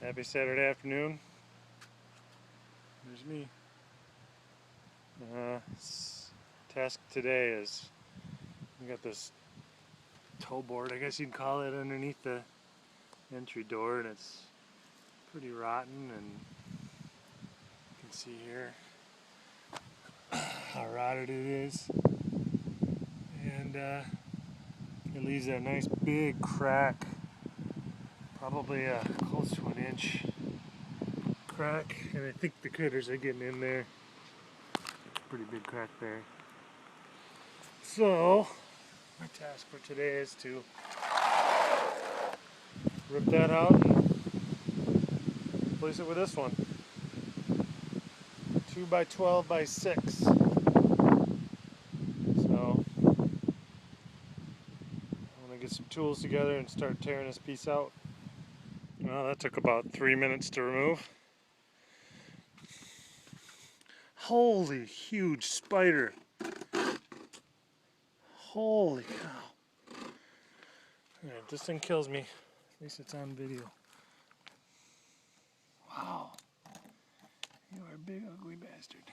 Happy Saturday afternoon. There's me. Task today is we got this tow board, I guess you'd call it, underneath the entry door, and it's pretty rotten, and you can see here how rotted it is, and it leaves that nice big crack, probably close to an inch crack, and I think the critters are getting in there. Pretty big crack there. So my task for today is to rip that out and replace it with this one. 2x12 by 6. So I'm gonna get some tools together and start tearing this piece out. Well, that took about 3 minutes to remove. Holy huge spider. Holy cow. Alright, this thing kills me. At least it's on video. Wow. You are a big ugly bastard.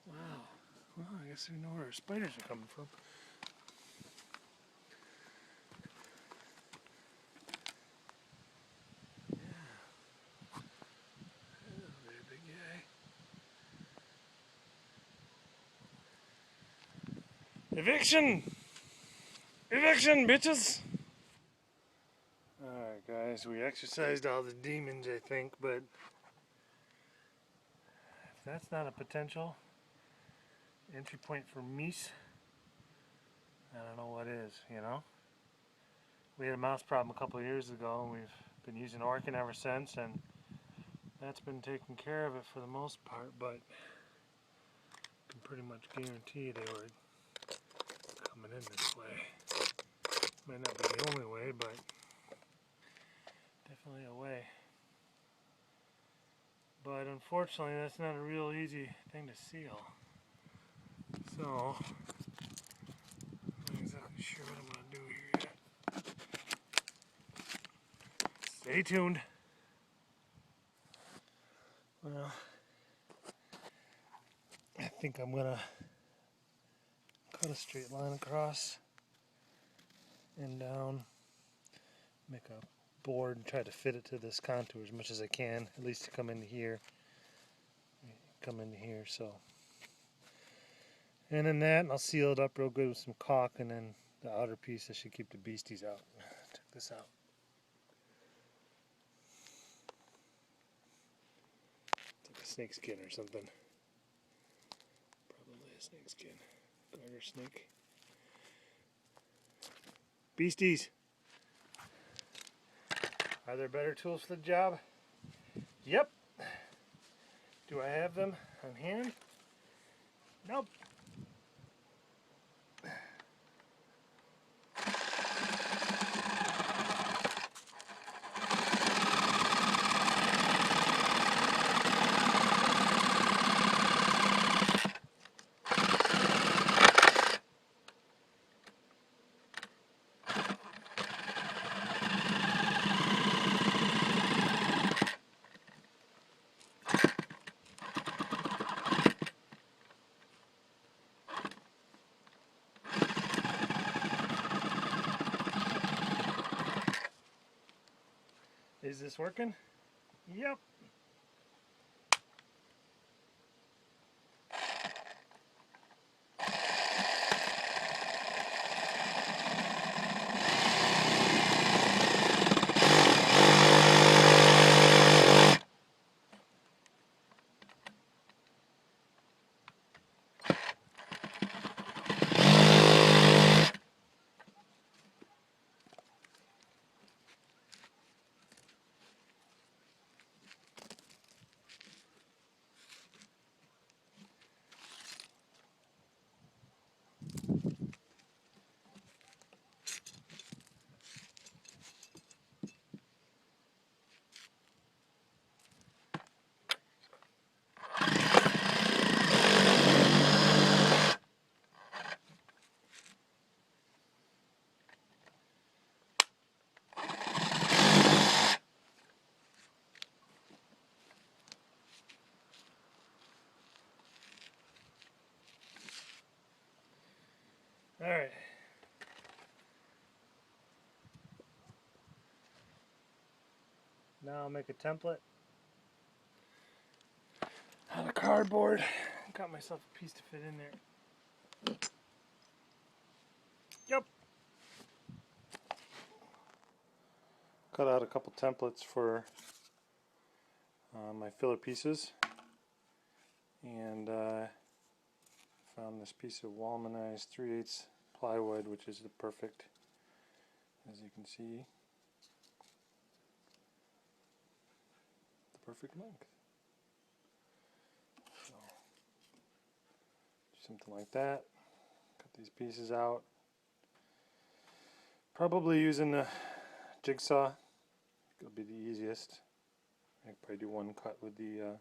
Wow. Well, I guess we know where our spiders are coming from. Eviction! Eviction, bitches! Alright guys, we exercised all the demons, I think, but if that's not a potential entry point for meese, I don't know what is, you know? We had a mouse problem a couple of years ago, and we've been using Orkin ever since, and that's been taking care of it for the most part, but I can pretty much guarantee they were coming in this way. Might not be the only way, but definitely a way. But unfortunately, that's not a real easy thing to seal. So, I'm not exactly sure what I'm going to do here yet. Stay tuned. Well, I think I'm going to cut a straight line across and down, make a board and try to fit it to this contour as much as I can, at least to come into here. So. And then that, I'll seal it up real good with some caulk, and then the outer piece I should keep the beasties out. Check this out. It's like a snake skin or something. Probably a snake skin. Garter snake. Beasties! Are there better tools for the job? Yep. Do I have them on hand? Nope. Is this working? Yep. Alright. Now I'll make a template out of cardboard. Got myself a piece to fit in there. Yep. Cut out a couple templates for my filler pieces, and found this piece of Walmanized 3/8 plywood, which is the perfect, as you can see, the perfect length. So, something like that. Cut these pieces out. Probably using the jigsaw. It'll be the easiest. I could probably do one cut with the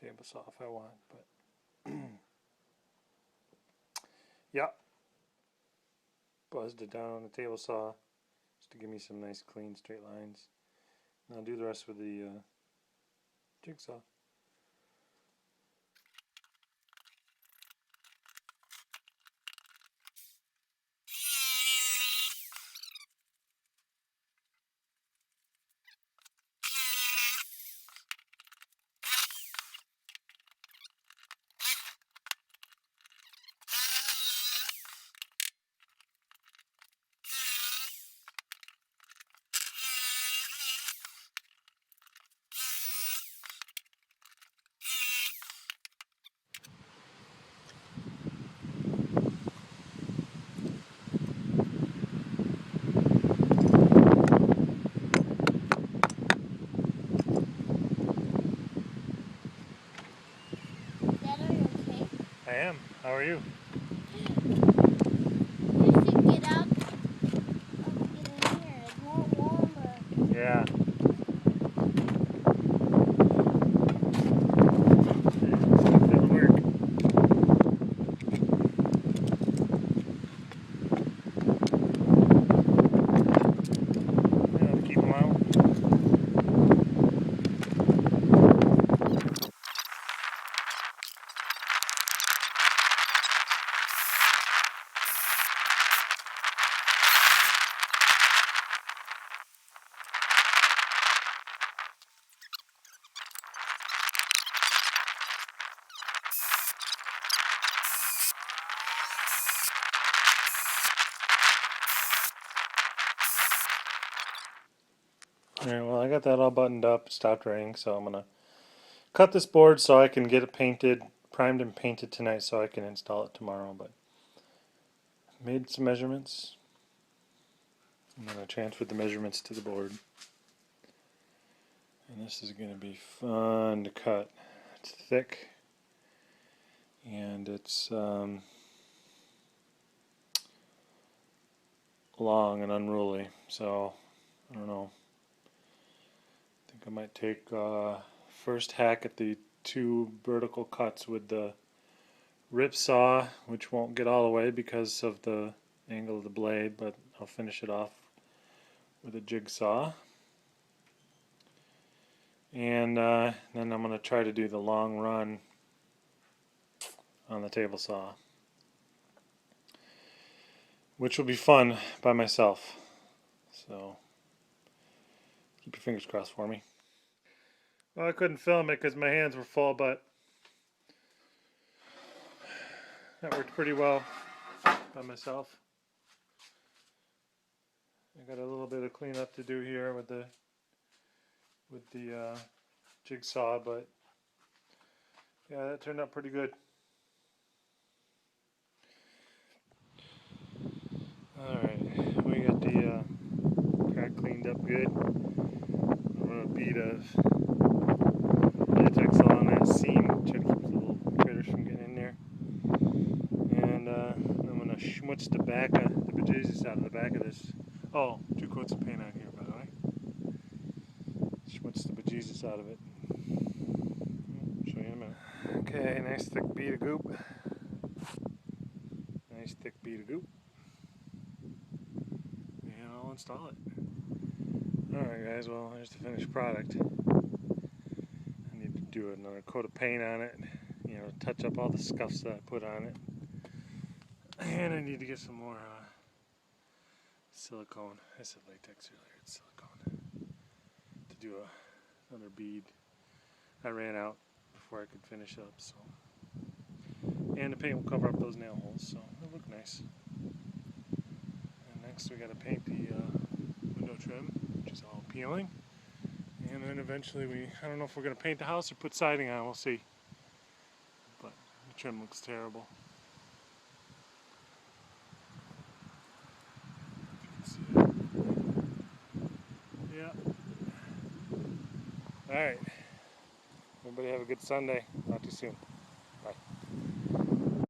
table saw if I want, but yeah, buzzed it down on the table saw just to give me some nice clean straight lines. And I'll do the rest with the jigsaw. I am. How are you? You should get up and get in here. It's more warmer. Yeah. That'll work. Yeah, keep them out. Alright, well I got that all buttoned up, it stopped raining, so I'm gonna cut this board so I can get it painted, primed and painted tonight so I can install it tomorrow, but made some measurements. I'm gonna transfer the measurements to the board. And this is gonna be fun to cut. It's thick and it's long and unruly, so I don't know. I think I might take first hack at the two vertical cuts with the rip saw, which won't get all the way because of the angle of the blade, but I'll finish it off with a jigsaw. And then I'm going to try to do the long run on the table saw, which will be fun by myself. So keep your fingers crossed for me. Well, I couldn't film it because my hands were full, but that worked pretty well by myself. I got a little bit of cleanup to do here with the jigsaw, but yeah, that turned out pretty good. Alright, we got the crack cleaned up good. I'm gonna beat a latex on that seam, try to keep the little critters from getting in there. And I'm gonna schmutz the back of the bejesus out of the back of this. Oh, 2 coats of paint on here, by the way. Schmutz the bejesus out of it. Show you in a minute. Okay, nice thick bead of goop. Nice thick bead of goop. And I'll install it. Alright guys, well here's the finished product. I need to do another coat of paint on it, you know, touch up all the scuffs that I put on it. And I need to get some more silicone. I said latex earlier, it's silicone. To do another bead. I ran out before I could finish up, so. And the paint will cover up those nail holes, so it'll look nice. And next we gotta paint the window trim, which is all peeling. And then eventually I don't know if we're gonna paint the house or put siding on, we'll see. But the trim looks terrible. Yeah. Alright. Everybody have a good Sunday. Talk to you soon. Bye.